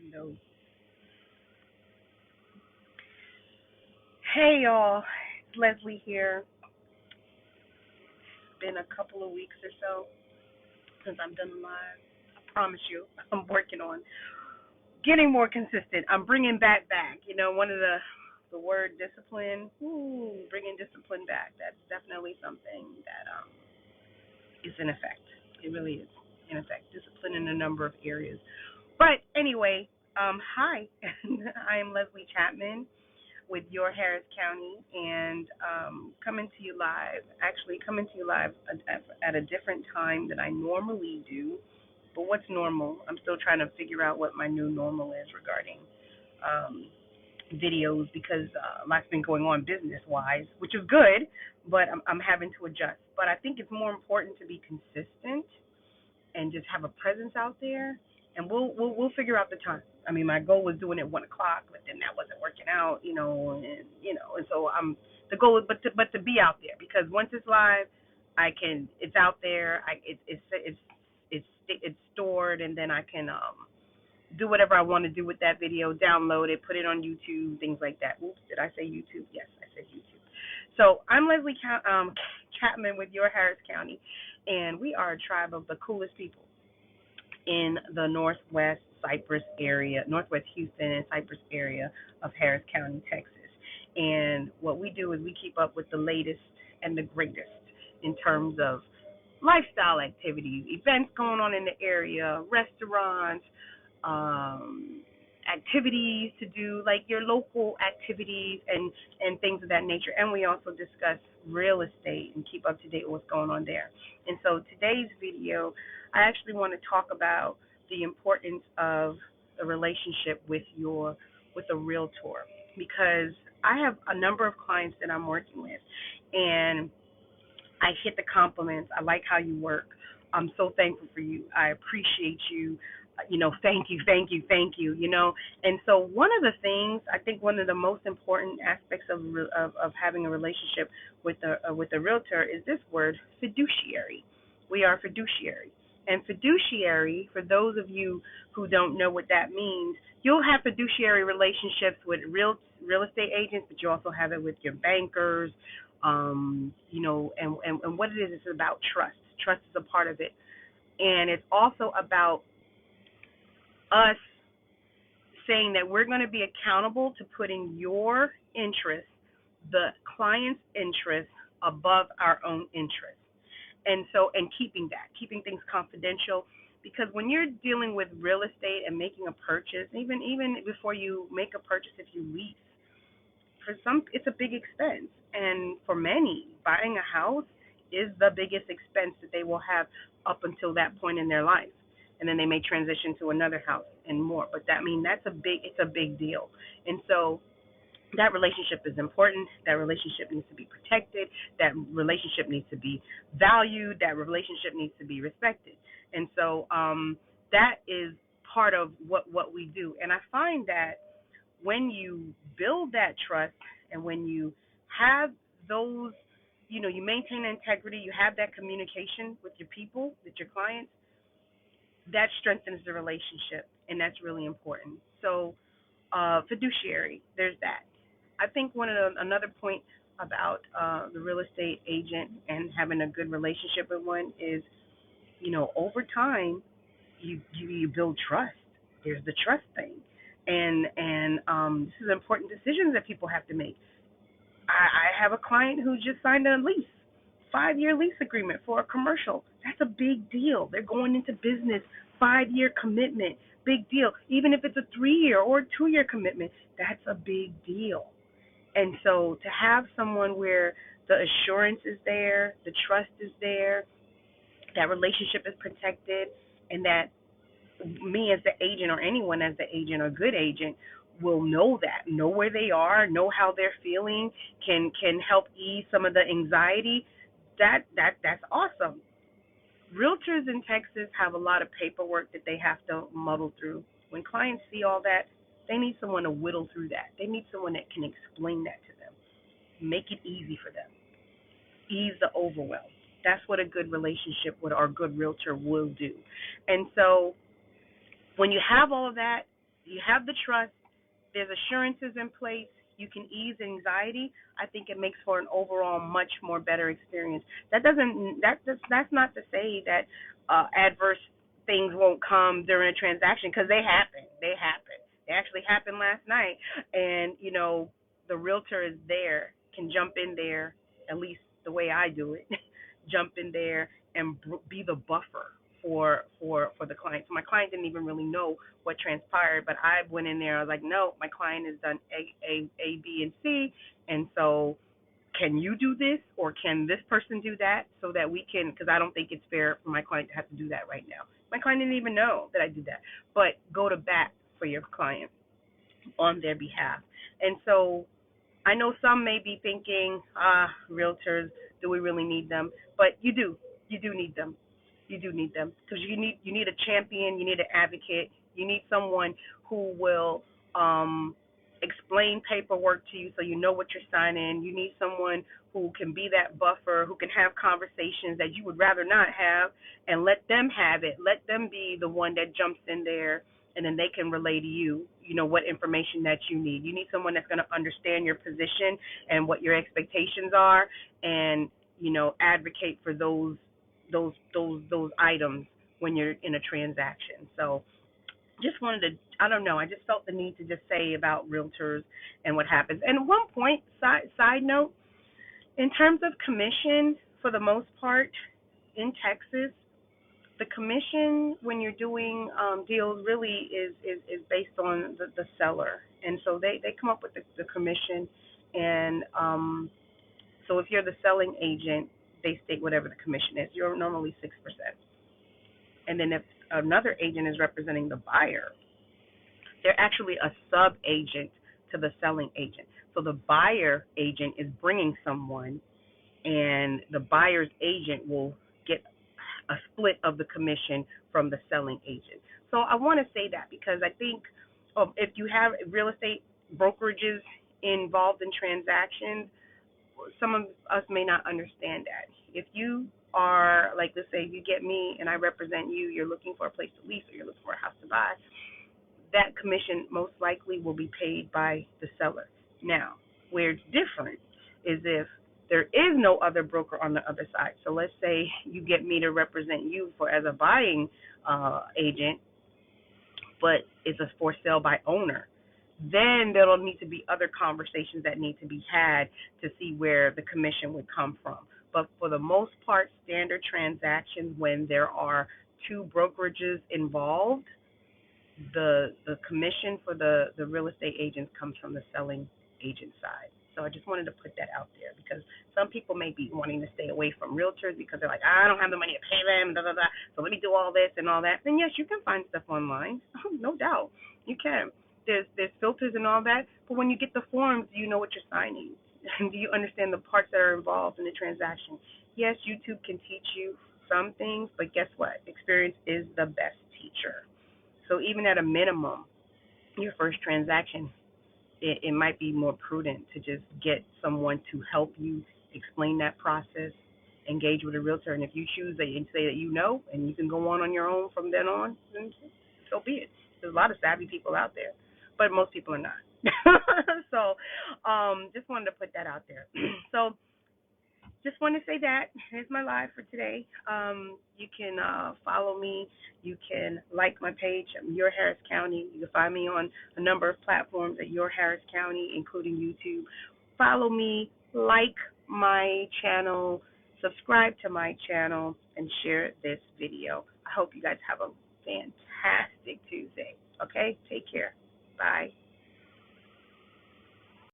No. Hey y'all, it's Leslie here. It's been a couple of weeks or so since I've done live. I promise you, I'm working on getting more consistent. I'm bringing back. One of the word discipline. Bringing discipline back. That's definitely something that is in effect. It really is in effect. Discipline in a number of areas. But anyway, hi, I am Leslie Chapman with your Harris County, and coming to you live at a different time than I normally do. But what's normal? I'm still trying to figure out what my new normal is regarding um, videos because a lot's been going on business wise, which is good, but I'm having to adjust. But I think it's more important to be consistent and just have a presence out there, and we'll figure out the time. I mean, my goal was doing it 1 o'clock, but then that wasn't working out, and so the goal is, but to be out there because once it's live, it's out there, it's stored, and then I can do whatever I want to do with that video, download it, put it on YouTube, things like that. Oops, did I say YouTube? Yes, I said YouTube. So I'm Leslie Chapman with your Harris County, and we are a tribe of the coolest people in the Northwest Cypress area, Northwest Houston and Cypress area of Harris County, Texas. And what we do is we keep up with the latest and the greatest in terms of lifestyle activities, events going on in the area, restaurants, um, activities to do, like your local activities and things of that nature. And we also discuss real estate and keep up to date with what's going on there. And so today's video, I actually want to talk about the importance of the relationship with a realtor, because I have a number of clients that I'm working with, and I hit the compliments. I like how you work. I'm so thankful for you. I appreciate you. Thank you, thank you, thank you. And so one of the things, I think one of the most important aspects of having a relationship with a realtor is this word, fiduciary. We are fiduciary. And fiduciary, for those of you who don't know what that means, you'll have fiduciary relationships with real estate agents, but you also have it with your bankers, and what it is, it's about trust. Trust is a part of it. And it's also about us saying that we're going to be accountable to putting your interest, the client's interest, above our own interest. And keeping things confidential, because when you're dealing with real estate and making a purchase, even before you make a purchase, if you lease, for some it's a big expense, and for many, buying a house is the biggest expense that they will have up until that point in their life, and then they may transition to another house and more. But it's a big deal, and so that relationship is important. That relationship needs to be protected. That relationship needs to be valued. That relationship needs to be respected. And so that is part of what we do. And I find that when you build that trust and when you have those, you maintain integrity, you have that communication with your people, with your clients, that strengthens the relationship, and that's really important. So fiduciary, there's that. I think another point about the real estate agent and having a good relationship with one is, over time, you build trust. There's the trust thing, and this is important decisions that people have to make. I have a client who just signed a lease, 5-year lease agreement for a commercial. That's a big deal. They're going into business, 5-year commitment, big deal. Even if it's a 3-year or a 2-year commitment, that's a big deal. And so to have someone where the assurance is there, the trust is there, that relationship is protected, and that me as the agent or anyone as the agent or good agent will know where they are, know how they're feeling, can help ease some of the anxiety. That's awesome. Realtors in Texas have a lot of paperwork that they have to muddle through. When clients see all that, they need someone to whittle through that. They need someone that can explain that to them, make it easy for them, ease the overwhelm. That's what a good relationship or a good realtor will do. And so when you have all of that, You have the trust. There's assurances in place. You can ease anxiety. I think it makes for an overall much more better experience. That's not to say that adverse things won't come during a transaction, because they happen. They happen. They actually happened last night, and the realtor is there, can jump in there, at least the way I do it, jump in there and be the buffer for the client. So my client didn't even really know what transpired, but I went in there. I was like, no, my client has done A, B, and C, and so can you do this, or can this person do that, so that we can, because I don't think it's fair for my client to have to do that right now. My client didn't even know that I did that, but go to bat for your client on their behalf. And so I know some may be thinking, realtors, do we really need them? But you do. You do need them. You do need them, because you need a champion, you need an advocate, you need someone who will explain paperwork to you so you know what you're signing. You need someone who can be that buffer, who can have conversations that you would rather not have, and let them have it. Let them be the one that jumps in there, and then they can relay to you, what information that you need. You need someone that's going to understand your position and what your expectations are, and advocate for those items when you're in a transaction. So just wanted to, I don't know, I just felt the need to just say about realtors and what happens. And one point, side note, in terms of commission, for the most part in Texas, the commission when you're doing deals really is based on the seller. And so they come up with the commission. And so if you're the selling agent, they state whatever the commission is. You're normally 6%. And then if another agent is representing the buyer, they're actually a sub-agent to the selling agent. So the buyer agent is bringing someone, and the buyer's agent will get a split of the commission from the selling agent. So I want to say that because I think if you have real estate brokerages involved in transactions, some of us may not understand that. If you are, like, let's say you get me and I represent you, you're looking for a place to lease or you're looking for a house to buy, that commission most likely will be paid by the seller. Now, where it's different is if there is no other broker on the other side. So let's say you get me to represent you as a buying agent, but it's a for sale by owner. Then there'll need to be other conversations that need to be had to see where the commission would come from. But for the most part, standard transactions, when there are two brokerages involved, the commission for the real estate agents comes from the selling agent side. So I just wanted to put that out there because some people may be wanting to stay away from realtors because they're like, I don't have the money to pay them, blah, blah, blah, so let me do all this and all that. And yes, you can find stuff online. No doubt. You can. There's filters and all that, but when you get the forms, you know what you're signing. Do you understand the parts that are involved in the transaction? Yes, YouTube can teach you some things, but guess what? Experience is the best teacher. So even at a minimum, your first transaction, it might be more prudent to just get someone to help you explain that process, engage with a realtor, and if you choose that and say that and you can go on your own from then on, then so be it. There's a lot of savvy people out there, but most people are not. So just wanted to put that out there. So just want to say that. Here's my live for today. You can follow me. You can like my page, Your Harris County. You can find me on a number of platforms at Your Harris County, including YouTube. Follow me, like my channel, subscribe to my channel, and share this video. I hope you guys have a fantastic Tuesday. Okay?